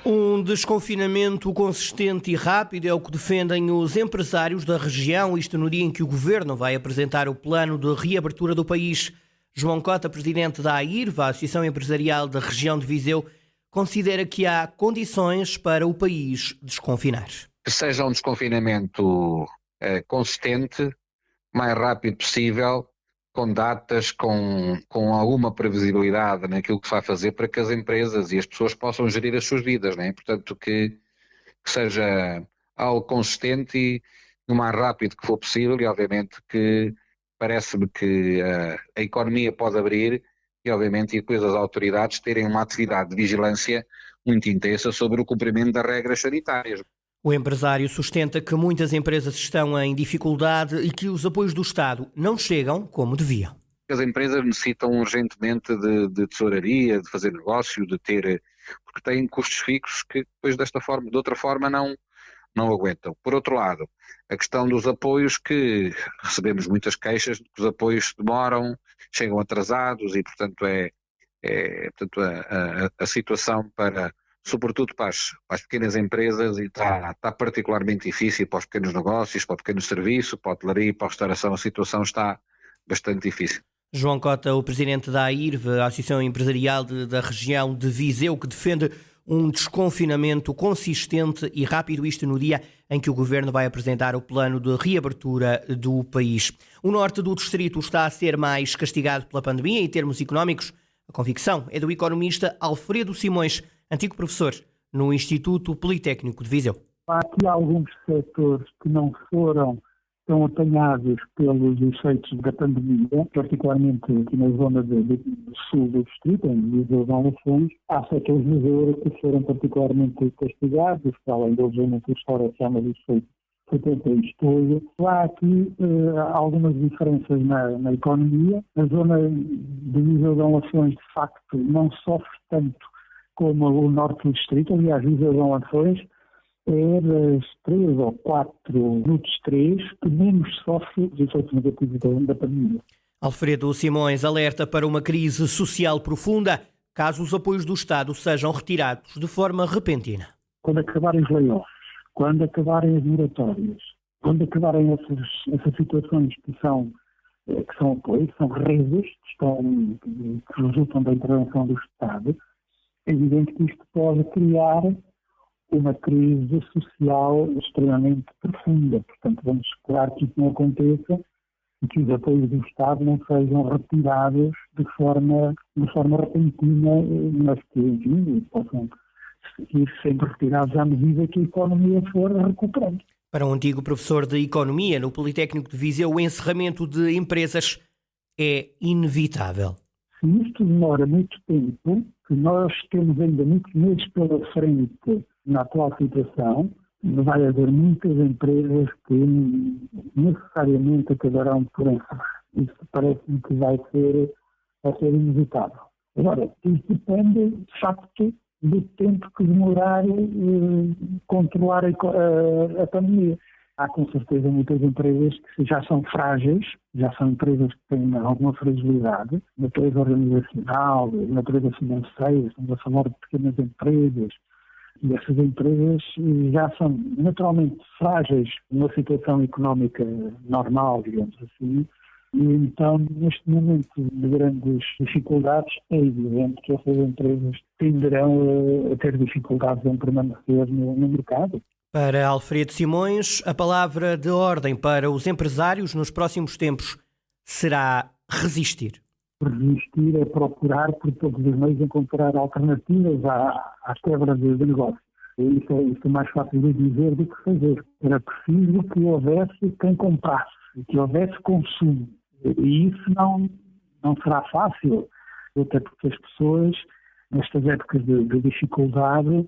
Um desconfinamento consistente e rápido é o que defendem os empresários da região, isto no dia em que o Governo vai apresentar o plano de reabertura do país. João Cota, presidente da AIRVA, a Associação Empresarial da Região de Viseu, considera que há condições para o país desconfinar. Que seja um desconfinamento consistente, mais rápido possível, com datas, com alguma previsibilidade naquilo que se vai fazer para que as empresas e as pessoas possam gerir as suas vidas, né? Portanto, que seja algo consistente e o mais rápido que for possível, e obviamente que parece-me que a economia pode abrir e obviamente depois as autoridades terem uma atividade de vigilância muito intensa sobre o cumprimento das regras sanitárias. O empresário sustenta que muitas empresas estão em dificuldade e que os apoios do Estado não chegam como deviam. As empresas necessitam urgentemente de tesouraria, de fazer negócio, porque têm custos fixos que depois de outra forma não aguentam. Por outro lado, a questão dos apoios, que recebemos muitas queixas de que os apoios demoram, chegam atrasados e portanto a situação sobretudo para as pequenas empresas, e está particularmente difícil para os pequenos negócios, para o pequeno serviço, para a hotelaria, para a restauração, a situação está bastante difícil. João Cota, o presidente da AIRVA, a Associação Empresarial da Região de Viseu, que defende um desconfinamento consistente e rápido, isto no dia em que o Governo vai apresentar o plano de reabertura do país. O norte do distrito está a ser mais castigado pela pandemia em termos económicos. A convicção é do economista Alfredo Simões, antigo professor no Instituto Politécnico de Viseu. Há aqui alguns setores que não foram tão apanhados pelos efeitos da pandemia, particularmente aqui na zona do sul do distrito, em Viseu de Lafões. Há setores de Viseu que foram particularmente castigados, além da obviamente a restauração, mas isso foi tanto isto todo. Há aqui algumas diferenças na economia. A zona de Viseu de Lafões, de facto, não sofre tanto como o norte do distrito. Aliás, Viseu de Lafões é das 3 ou 4 dos 3 que menos sofre os efeitos negativos da pandemia. Alfredo Simões alerta para uma crise social profunda caso os apoios do Estado sejam retirados de forma repentina. Quando acabarem os layoffs, quando acabarem as moratórias, quando acabarem essas situações que são apoios, que são redes, que resultam da intervenção do Estado, é evidente que isto pode criar uma crise social extremamente profunda. Portanto, vamos esperar que isso não aconteça e que os apoios do Estado não sejam retirados de forma repentina, mas que, enfim, possam ir sendo retirados à medida que a economia for recuperando. Para um antigo professor de Economia no Politécnico de Viseu, o encerramento de empresas é inevitável. Se isto demora muito tempo, que nós temos ainda muitos meses pela frente na atual situação, vai haver muitas empresas que necessariamente acabarão por encerrar. Isso parece-me que vai ser inevitável. Agora, isso depende, de facto, do tempo que demorar controlar a pandemia. Há com certeza muitas empresas que já são frágeis, já são empresas que têm alguma fragilidade, natureza organizacional, natureza financeira, estamos a falar de pequenas empresas, e essas empresas já são naturalmente frágeis numa situação económica normal, digamos assim, e então neste momento de grandes dificuldades é evidente que essas empresas tenderão a ter dificuldades em permanecer no mercado. Para Alfredo Simões, a palavra de ordem para os empresários nos próximos tempos será resistir. Resistir é procurar por todos os meios encontrar alternativas à quebra de negócio. Isso é mais fácil de dizer do que fazer. Era preciso que houvesse quem comprasse, que houvesse consumo. E isso não será fácil, até porque as pessoas, nestas épocas de dificuldade,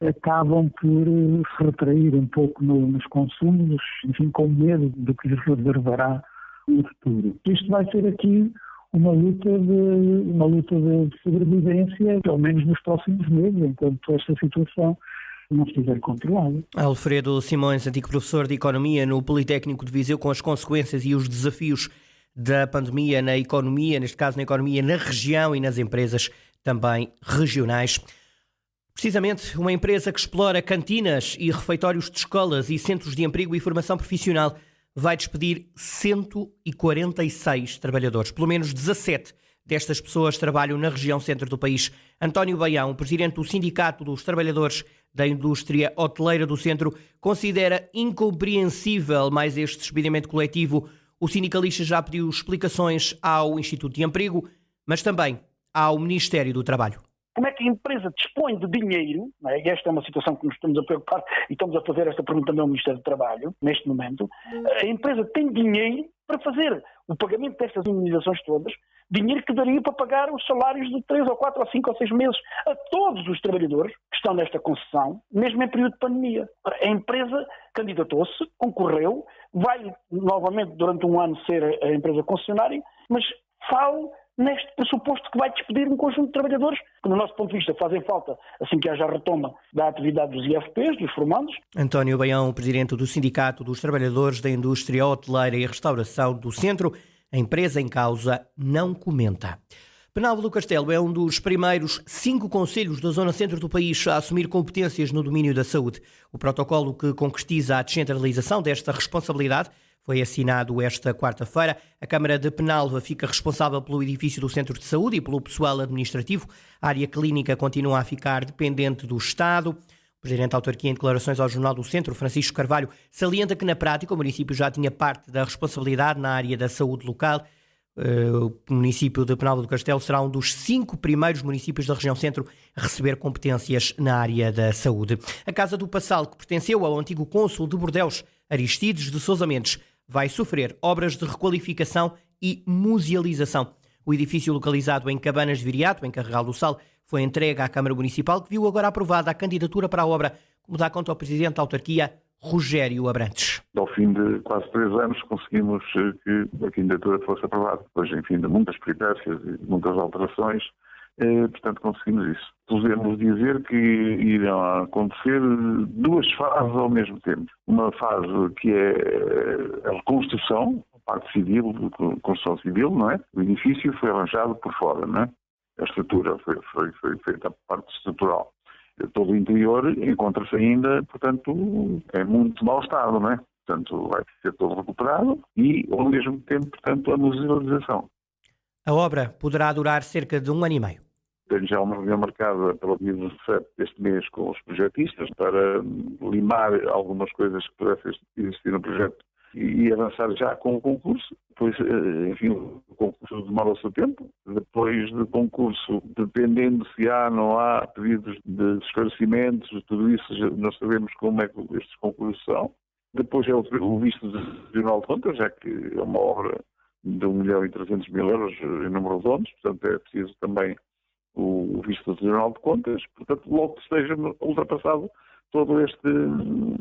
acabam por se retrair um pouco nos consumos, enfim, com medo do que lhes reservará no futuro. Isto vai ser aqui uma luta de sobrevivência, pelo menos nos próximos meses, enquanto esta situação não estiver controlada. Alfredo Simões, antigo professor de Economia no Politécnico de Viseu, com as consequências e os desafios da pandemia na economia, neste caso na economia na região e nas empresas também regionais. Precisamente, uma empresa que explora cantinas e refeitórios de escolas e centros de emprego e formação profissional vai despedir 146 trabalhadores. Pelo menos 17 destas pessoas trabalham na região centro do país. António Baião, presidente do Sindicato dos Trabalhadores da Indústria Hoteleira do Centro, considera incompreensível mais este despedimento coletivo. O sindicalista já pediu explicações ao Instituto de Emprego, mas também ao Ministério do Trabalho. Como é que a empresa dispõe de dinheiro, não é? E esta é uma situação que nos estamos a preocupar e estamos a fazer esta pergunta também ao Ministério do Trabalho, neste momento. A empresa tem dinheiro para fazer o pagamento destas indenizações todas, dinheiro que daria para pagar os salários de 3 ou 4 ou 5 ou 6 meses a todos os trabalhadores que estão nesta concessão, mesmo em período de pandemia. A empresa candidatou-se, concorreu, vai novamente durante um ano ser a empresa concessionária, mas falo neste pressuposto que vai despedir um conjunto de trabalhadores que, no nosso ponto de vista, fazem falta assim que haja a retoma da atividade dos IFPs, dos formandos. António Baião, presidente do Sindicato dos Trabalhadores da Indústria Hoteleira e Restauração do Centro, a empresa em causa não comenta. Penalva do Castelo é um dos primeiros 5 concelhos da zona centro do país a assumir competências no domínio da saúde. O protocolo que concretiza a descentralização desta responsabilidade foi assinado esta quarta-feira. A Câmara de Penalva fica responsável pelo edifício do Centro de Saúde e pelo pessoal administrativo. A área clínica continua a ficar dependente do Estado. O presidente da autarquia, em declarações ao Jornal do Centro, Francisco Carvalho, salienta que na prática o município já tinha parte da responsabilidade na área da saúde local. O município de Penalva do Castelo será um dos 5 primeiros municípios da região centro a receber competências na área da saúde. A Casa do Passal, que pertenceu ao antigo cônsul de Bordeus, Aristides de Sousa Mendes, vai sofrer obras de requalificação e musealização. O edifício localizado em Cabanas de Viriato, em Carregal do Sal, foi entregue à Câmara Municipal, que viu agora aprovada a candidatura para a obra, como dá conta ao presidente da autarquia, Rogério Abrantes. Ao fim de quase 3 anos conseguimos que a candidatura fosse aprovada. Depois, enfim, de muitas peripécias e muitas alterações, portanto conseguimos isso. Podemos dizer que irão acontecer 2 fases ao mesmo tempo. Uma fase que é a reconstrução, a parte civil, a construção civil, não é? O edifício foi arranjado por fora, não é? A estrutura foi feita a parte estrutural. Todo o interior encontra-se ainda, portanto, em muito mau estado, não é? Portanto, vai ser todo recuperado e, ao mesmo tempo, portanto, a musealização. A obra poderá durar cerca de 1 ano e meio. Tenho já uma reunião marcada para o dia 17 deste mês com os projetistas para limar algumas coisas que pudessem existir no projeto e avançar já com o concurso. Depois, enfim, o concurso demora o seu tempo. Depois do concurso, dependendo se há ou não há pedidos de esclarecimentos, tudo isso nós sabemos como é que estes concursos são. Depois é o visto do Tribunal de Contas, já que é uma obra de 1.300.000 euros em número redondos, portanto é preciso também o visto do Tribunal de Contas, portanto logo que esteja ultrapassado toda esta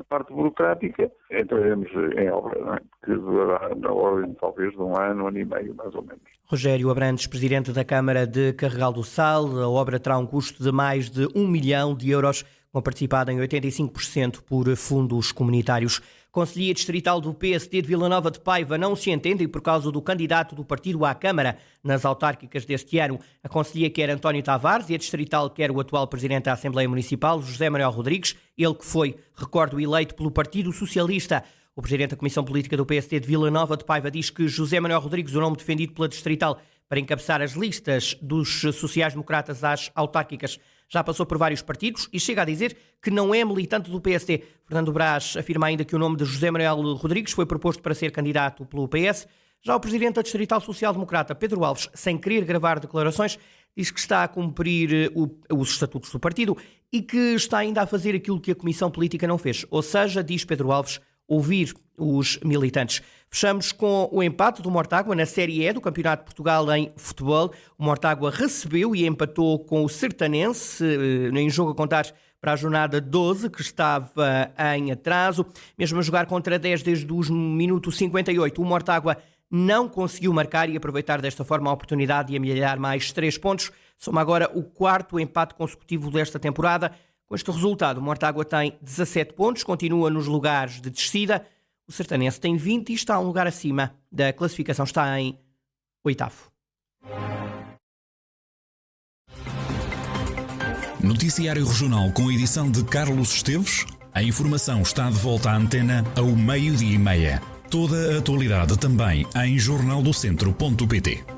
parte burocrática, entraremos em obra, não é? Que durará na ordem talvez de 1 ano, 1 ano e meio, mais ou menos. Rogério Abrantes, presidente da Câmara de Carregal do Sal. A obra terá um custo de mais de 1 milhão de euros, com participada em 85% por fundos comunitários. Conselhia distrital do PSD de Vila Nova de Paiva não se entendem por causa do candidato do partido à Câmara nas autárquicas deste ano. A conselhia quer António Tavares e a distrital quer o atual presidente da Assembleia Municipal, José Manuel Rodrigues, ele que foi, recordo, eleito pelo Partido Socialista. O presidente da Comissão Política do PSD de Vila Nova de Paiva diz que José Manuel Rodrigues, o nome defendido pela distrital para encabeçar as listas dos sociais-democratas às autárquicas, já passou por vários partidos e chega a dizer que não é militante do PSD. Fernando Brás afirma ainda que o nome de José Manuel Rodrigues foi proposto para ser candidato pelo PS. Já o presidente da distrital social-democrata, Pedro Alves, sem querer gravar declarações, diz que está a cumprir os estatutos do partido e que está ainda a fazer aquilo que a Comissão Política não fez. Ou seja, diz Pedro Alves, ouvir os militantes. Fechamos com o empate do Mortágua na Série E do Campeonato de Portugal em futebol. O Mortágua recebeu e empatou com o Sertanense em jogo a contar para a jornada 12, que estava em atraso. Mesmo a jogar contra 10 desde o minuto 58, o Mortágua não conseguiu marcar e aproveitar desta forma a oportunidade de amelhar mais 3 pontos. Soma agora o 4º empate consecutivo desta temporada. Com este resultado, o Mortágua tem 17 pontos, continua nos lugares de descida. O Sertanense tem 20 e está um lugar acima da classificação, está em 8º. Noticiário Regional com a edição de Carlos Esteves. A informação está de volta à antena ao 12:30. Toda a atualidade também em jornaldocentro.pt.